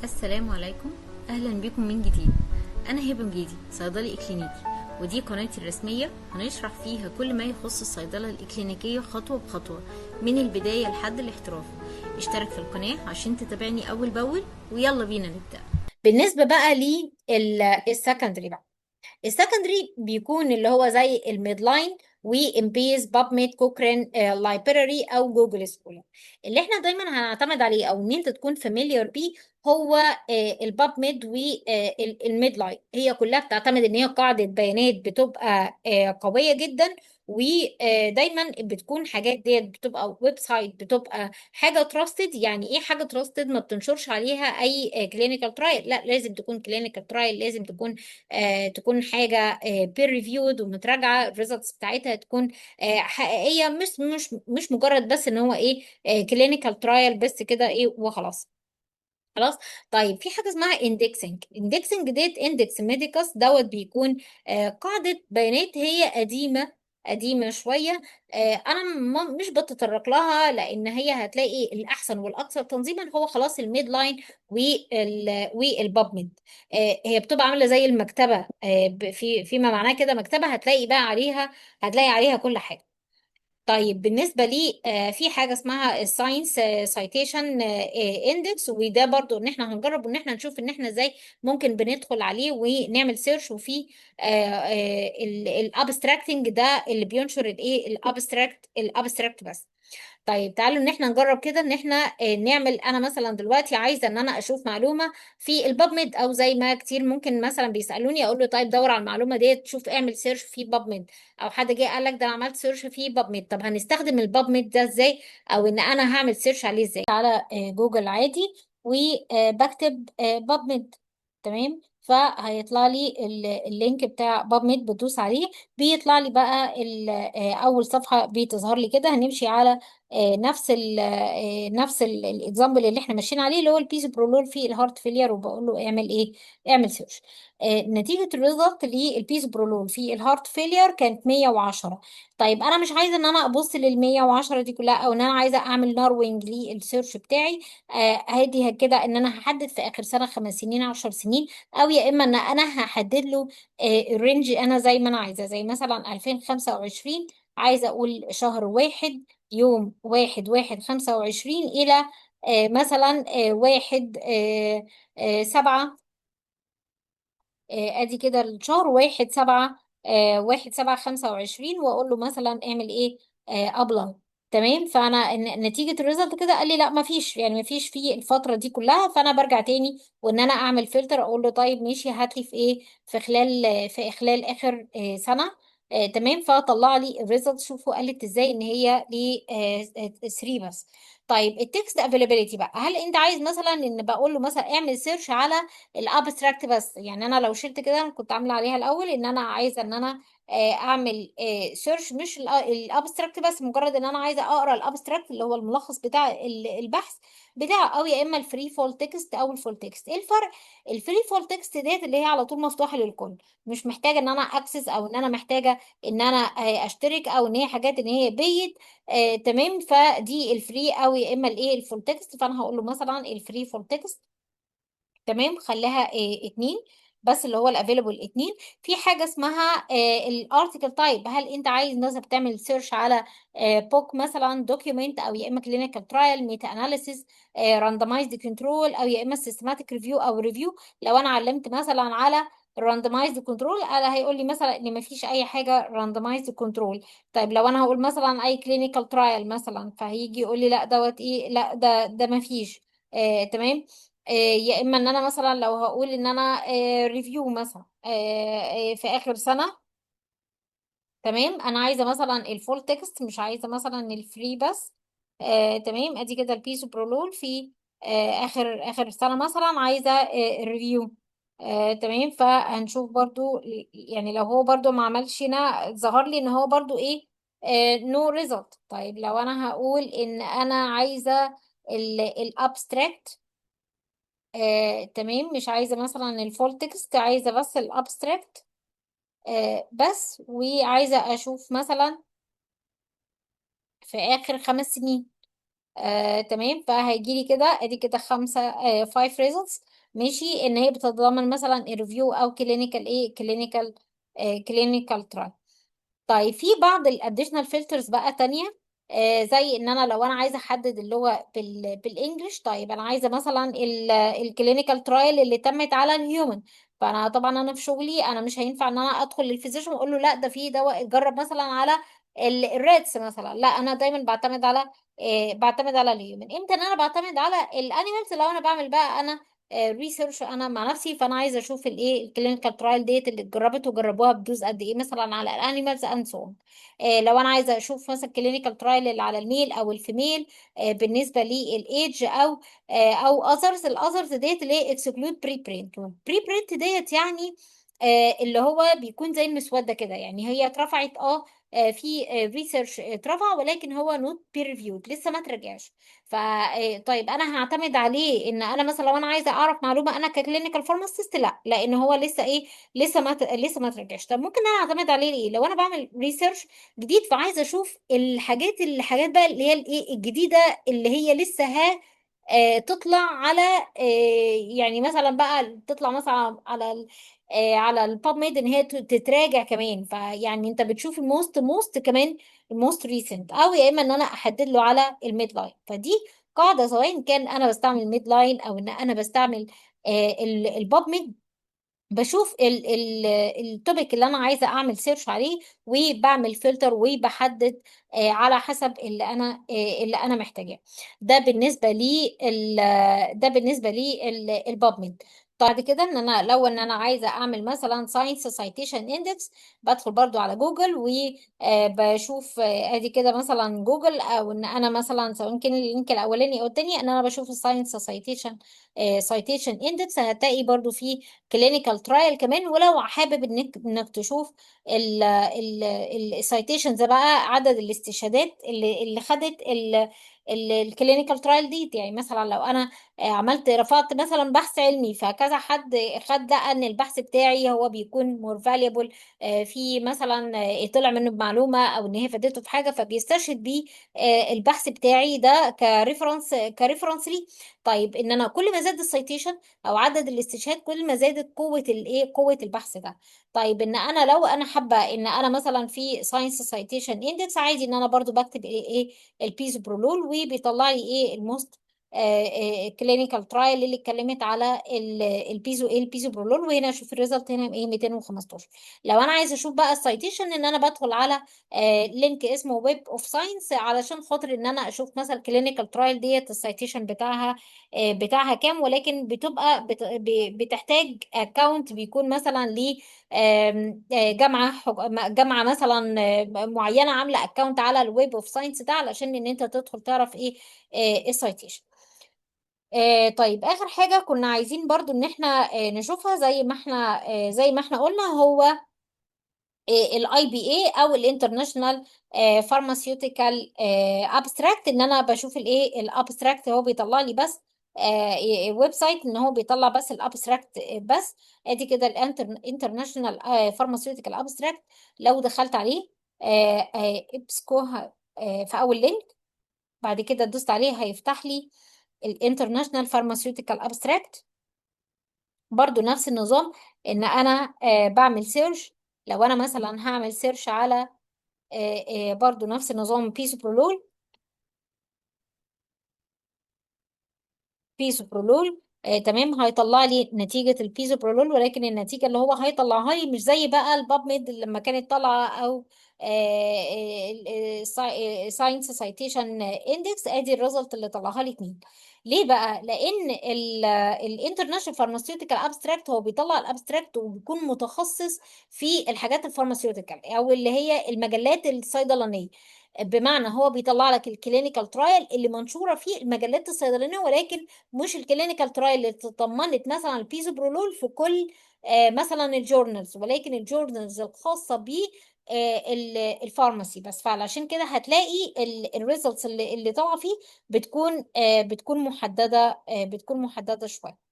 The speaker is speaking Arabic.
السلام عليكم. اهلا بكم من جديد. انا هبه مجيدي، صيدلي اكلينيكي، ودي قناتي الرسميه هنشرح فيها كل ما يخص الصيدله الاكلينيكيه خطوه بخطوه من البدايه لحد الاحتراف. اشترك في القناه عشان تتابعني اول باول، ويلا بينا نبدا. بالنسبه بقى للسكندري بقى، السكندري بيكون اللي هو زي الميد لاين وامبيز بابميد كوكرين لايبراري او جوجل سكولر. اللي احنا دايما هنعتمد عليه او ان انت تكون فاميليار بيه هو البابميد والميد لاين. هي كلها بتعتمد ان هي قاعدة بيانات بتبقى قوية جدا، ودايما بتكون حاجات ديت بتبقى ويب سايت، بتبقى حاجه تراستد. يعني ايه حاجه تراستد؟ ما بتنشرش عليها اي كلينيكال ترايل، لا لازم تكون كلينيكال ترايل، لازم تكون حاجه بير ريفيود ومتراجعه، الريزلتس بتاعتها تكون حقيقيه، مش مجرد بس ان هو ايه كلينيكال ترايل بس كده ايه وخلاص. خلاص. طيب في حاجه اسمها اندكسنج ديت اندكس ميديكس دوت بيكون قاعده بيانات هي قديمه شويه. انا مش بتطرق لها لان هي هتلاقي الاحسن والاكثر تنظيما هو خلاص الميد لاين والباب ميد. هي بتبقى عامله زي المكتبه، فيما معناه كده مكتبه، هتلاقي بقى عليها، هتلاقي عليها كل حاجه. طيب بالنسبة لي في حاجة اسمها الساينس سايتيشن اندكس، وده برضو ان احنا هنجرب ان احنا نشوف ان احنا ازاي ممكن بندخل عليه ونعمل سيرش. وفي الابستراكتنج ده اللي بينشر الايه الابستراكت بس. طيب تعالوا ان احنا نجرب كده ان احنا نعمل. انا مثلا دلوقتي عايزه ان انا اشوف معلومه في الباب ميد، او زي ما كتير ممكن مثلا بيسالوني اقول له طيب دور على المعلومه ديت، شوف اعمل سيرش في باب ميد. او حد جه قال لك ده انا عملت سيرش في باب ميد، طب هنستخدم الباب ميد ده ازاي؟ او ان انا هعمل سيرش عليه ازاي؟ على جوجل عادي، وبكتب باب ميد. تمام، فهيطلع لي اللينك بتاع باب ميد، بدوس عليه بيطلع لي بقى اول صفحه بتظهر لي كده. هنمشي على نفس الاكزامبل اللي احنا ماشيين عليه، اللي هو البيز برولول في الهارت فيلير، وبقول له اعمل ايه؟ اعمل سيرش. نتيجة الريزلت للبيز برولول في الهارت فيلير كانت 110. طيب انا مش عايزة ان انا ابص لل 110 دي كلها، او ان انا عايزة اعمل ناروينج للسيرش بتاعي. هادي كده ان انا هحدد في اخر سنة 5 سنين 10 سنين، او يا اما ان انا هحدد له الرينج انا زي ما انا عايزة، زي مثلا 2025 عايزة أقول شهر واحد، يوم 1/1/25 إلى مثلا 1/7. ادي كده الشهر 1/7، 1/7/25، واقول له مثلا اعمل ايه؟ ابلاي. تمام، فانا نتيجه الريزلت كده قال لي لا مفيش، يعني مفيش في الفتره دي كلها. فانا برجع تاني وان انا اعمل فلتر، اقول له طيب ماشي هات لي في ايه، في خلال اخر سنه. تمام، فطلع لي الريزلت. شوفوا قالت ازاي ان هي ل 3 بس. طيب التكست افيلابيلتي بقى، هل انت عايز مثلا ان بقول له مثلا اعمل سيرش على الابستراكت بس؟ يعني انا لو شلت كده، انا كنت عامله عليها الاول ان انا عايزه ان انا اعمل سيرش مش الابستراكت بس، مجرد ان انا عايزه اقرا الابستراكت اللي هو الملخص بتاع البحث بتاعه، او يا اما الفري فول تكست او الفول تكست. ايه الفرق؟ الفري فول تكست ديت اللي هي على طول مفتوحه للكل، مش محتاجه ان انا اكسس، او ان انا محتاجه ان انا اشترك، او ان هي حاجات ان هي بيد. تمام، فدي الفري، او يا اما الايه الفول تكست. فانا هقول له مثلا الفري فول تكست. تمام، خليها 2 بس، اللي هو الافيلبل 2. في حاجه اسمها الارتكل تايب، هل انت عايز مثلا بتعمل سيرش على بوك مثلا دوكيومنت، او يا اما كلينيكال ترايل، ميتا اناليسيس، راندمايزد كنترول، او يا اما سيستماتيك ريفيو او ريفيو. لو انا علمت مثلا على الراندمايزد كنترول، انا هيقول لي مثلا ان مفيش اي حاجه راندمايزد كنترول. طيب لو انا هقول مثلا اي كلينيكال ترايل مثلا، فهيجي يقول لي لا دوت ايه، لا ده مفيش. تمام. يا اما ان انا مثلا لو هقول ان انا ريفيو مثلا في اخر سنة. تمام، انا عايزة مثلا الفول تكست، مش عايزة مثلا الفري بس. تمام، ادي كده البيس برولول في اخر سنة مثلا، عايزة الريفيو. تمام، فهنشوف برضو. يعني لو هو برضو ما عملش هنا، ظهر لي ان هو برضو ايه، نو ريزلت. طيب لو انا هقول ان انا عايزة الابستراكت، تمام، مش عايزة مثلا الفول تكست، عايزة بس الابستراكت بس، وعايزة اشوف مثلا في اخر 5 سنين. تمام. فهيجي لي كده ادي كده خمسة 5 results. ماشي، ان هي بتتضمن مثلا ريفيو او كلينيكال ايه كلينيكال ترايل. طيب في بعض الاديشنال فلترز بقى تانية، زي ان انا لو انا عايزه احدد اللي هو بالانجلش. طيب انا عايزه مثلا الكلينيكال ترايل اللي تمت على الهيومن. فانا طبعا انا في شغلي انا مش هينفع ان انا ادخل للفيزيشن واقول له لا ده في دواء اتجرب مثلا على الريتس مثلا. لا، انا دايما بعتمد على الهيومن. امتى ان انا بعتمد على الانيمالز؟ لو انا بعمل بقى انا ريسيرش انا مع نفسي، فانا عايزه اشوف الايه الكلينيكال ترايل ديت اللي اتجربت وجربوها بدوز قد ايه مثلا على الانيمالز اند سو. لو انا عايزه اشوف مثلا كلينيكال ترايل اللي على الميل او الفيميل بالنسبه للايدج او اذرز. الاذرز ديت اللي هي اكسكلود بري برينت. بري برينت ديت يعني اللي هو بيكون زي المسوده كده، يعني هي اترفعت في ريسيرش اترفع، ولكن هو نوت بير ريفيود لسه ما ترجعش. طيب انا هعتمد عليه ان انا مثلا لو انا عايزه اعرف معلومه انا ككلينيكال فارماسيست؟ لا، لان هو لسه لسه ما ترجعش. طب ممكن انا اعتمد عليه ايه؟ لو انا بعمل ريسيرش جديد فعايزه اشوف الحاجات بقى اللي هي الايه الجديده اللي هي لسه تطلع على يعني مثلا بقى تطلع مثلا على الباب ميد ان هي تتراجع كمان. فيعني انت بتشوف الموست كمان الموست ريسنت، او يا اما ان انا احدد له على الميد لاين. فدي قاعده سواء كان انا بستعمل ميد لاين او ان انا بستعمل الباب ميد. بشوف التوبيك اللي انا عايزه اعمل سيرش عليه وبعمل فلتر وبحدد على حسب اللي انا محتاجاه. ده بالنسبه لي الباب ميد. بعد كده ان انا لو ان انا عايزه اعمل مثلا ساينس سايتيشن اندكس، بدخل برضو على جوجل وبشوف ادي كده مثلا جوجل، او ان انا مثلا سواء كان اللينك الاولاني او التاني ان انا بشوف الساينس سايتيشن اندكس. هتلاقي برضو فيه كلينيكال ترايل كمان. ولو حابب انك تشوف السايتيشنز بقى، عدد الاستشهادات اللي خدت الكلينيكال ترايل دي. يعني مثلا لو انا رفعت مثلا بحث علمي، فكذا حد خد لقى ان البحث بتاعي هو بيكون مور فاليبل، في مثلا طلع منه بمعلومه او ان هي فادته في حاجه، فبيستشهد بيه البحث بتاعي ده كريفرنس ليه. طيب ان انا كل ما زاد السيتيشن او عدد الاستشهاد كل ما زادت قوه البحث ده. طيب ان انا لو انا حابه ان انا مثلا في ساينس سايتيشن اندكس عادي ان انا برضو بكتب البيز برولول وبيطلع لي الموست كلينيكال ترايل اللي اتكلمت على البيزو برولول. وهنا اشوف الريزلت هنا 215. لو انا عايزه اشوف بقى السايتيشن ان انا بدخل على لينك اسمه ويب اوف ساينس علشان خاطر ان انا اشوف مثلا كلينيكال ترايل ديت السايتيشن بتاعها كام. ولكن بتبقى بتحتاج اكونت بيكون مثلا ل جامعه مثلا معينه عامله اكونت على الويب اوف ساينس ده علشان ان انت تدخل تعرف السايتيشن. طيب اخر حاجه كنا عايزين برضو ان احنا نشوفها زي ما احنا قلنا، هو الاي بي اي او الانترناشونال فارماسيوتيكال ابستراكت. ان انا بشوف الابستراكت هو بيطلع لي بس ويب سايت ان هو بيطلع بس الابستراكت بس. ادي كده الانترناشونال فارماسيوتيكال ابستراكت. لو دخلت عليه ابسكو في اول لينك، بعد كده دوست عليه هيفتح لي الانترناشونال فارماسيوتيكال ابستراكت. برضو نفس النظام ان انا بعمل سيرش. لو انا مثلا هعمل سيرش على برضو نفس النظام بيزو برولول. تمام، هيطلع لي نتيجة البيزو برولول، ولكن النتيجة اللي هو هيطلعها لي مش زي بقى الباب ميد لما كانت طالعة، او ساينس سايتيشن اندكس. ادي الريزلت اللي طلعها لي 2. ليه بقى؟ لان الانترناشونال فارماسيوتيكال ابستراكت هو بيطلع الابستراكت وبيكون متخصص في الحاجات الفارماسيوتيكال او اللي هي المجلات الصيدلانية. بمعنى هو بيطلع لك الكلينيكال ترايل اللي منشورة في المجلات الصيدلانية، ولكن مش الكلينيكال ترايل اللي تضمنت مثلا البيزوبرولول في كل مثلا الجورنالز، ولكن الجورنالز الخاصة ب الفارماسي بس. فعلشان كده هتلاقي الريزلتس اللي طالعه فيه بتكون محدده شويه.